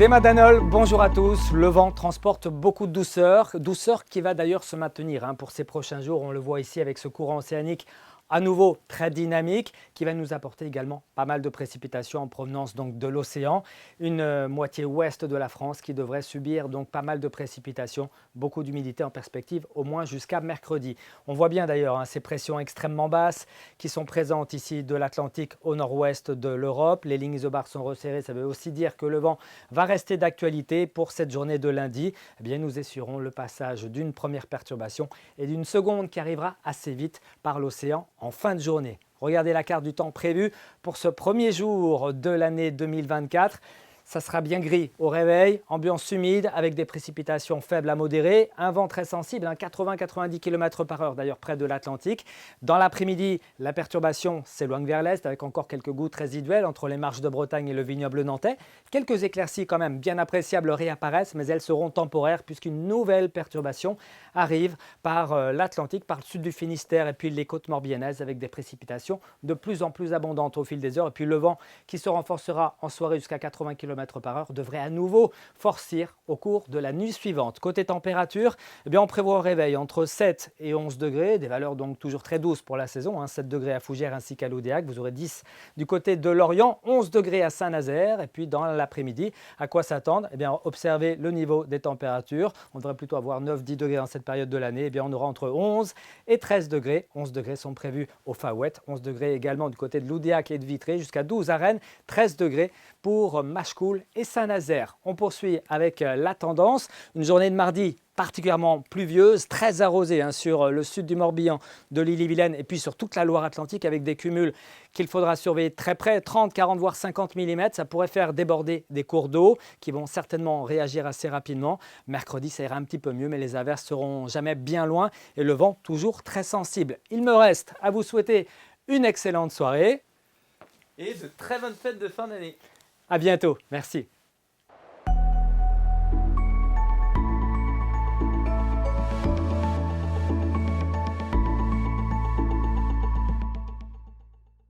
Des Madanol, bonjour à tous. Le vent transporte beaucoup de douceur, douceur qui va d'ailleurs se maintenir pour ces prochains jours. On le voit ici avec ce courant océanique à nouveau très dynamique qui va nous apporter également pas mal de précipitations en provenance donc de l'océan. Une moitié ouest de la France qui devrait subir donc pas mal de précipitations, beaucoup d'humidité en perspective au moins jusqu'à mercredi. On voit bien d'ailleurs ces pressions extrêmement basses qui sont présentes ici de l'Atlantique au nord-ouest de l'Europe. Les lignes isobars sont resserrées, ça veut aussi dire que le vent va rester d'actualité pour cette journée de lundi. Eh bien, nous essuierons le passage d'une première perturbation et d'une seconde qui arrivera assez vite par l'océan en fin de journée. Regardez la carte du temps prévue pour ce premier jour de l'année 2024. Ça sera bien gris au réveil, ambiance humide avec des précipitations faibles à modérées, un vent très sensible, 80-90 km/h d'ailleurs près de l'Atlantique. Dans l'après-midi, la perturbation s'éloigne vers l'est avec encore quelques gouttes résiduelles entre les marches de Bretagne et le vignoble nantais. Quelques éclaircies quand même bien appréciables réapparaissent, mais elles seront temporaires puisqu'une nouvelle perturbation arrive par l'Atlantique, par le sud du Finistère et puis les côtes morbihanaises avec des précipitations de plus en plus abondantes au fil des heures. Et puis le vent qui se renforcera en soirée jusqu'à 80 km/h devrait à nouveau forcir au cours de la nuit suivante. Côté température, eh bien on prévoit au réveil entre 7 et 11 degrés, des valeurs donc toujours très douces pour la saison, 7 degrés à Fougères ainsi qu'à Loudéac. Vous aurez 10 du côté de Lorient, 11 degrés à Saint-Nazaire. Et puis dans l'après-midi, à quoi s'attendre? Eh bien observez le niveau des températures. On devrait plutôt avoir 9-10 degrés en cette période de l'année. Eh bien on aura entre 11 et 13 degrés. 11 degrés sont prévus au Faouette, 11 degrés également du côté de Loudéac et de Vitré, jusqu'à 12 à Rennes, 13 degrés pour Machecoul et Saint-Nazaire. On poursuit avec la tendance. Une journée de mardi particulièrement pluvieuse, très arrosée sur le sud du Morbihan, de l'Ille-et-Vilaine et puis sur toute la Loire-Atlantique avec des cumuls qu'il faudra surveiller très près, 30, 40 voire 50 mm. Ça pourrait faire déborder des cours d'eau qui vont certainement réagir assez rapidement. Mercredi, ça ira un petit peu mieux, mais les averses seront jamais bien loin et le vent toujours très sensible. Il me reste à vous souhaiter une excellente soirée et de très bonnes fêtes de fin d'année. À bientôt, merci.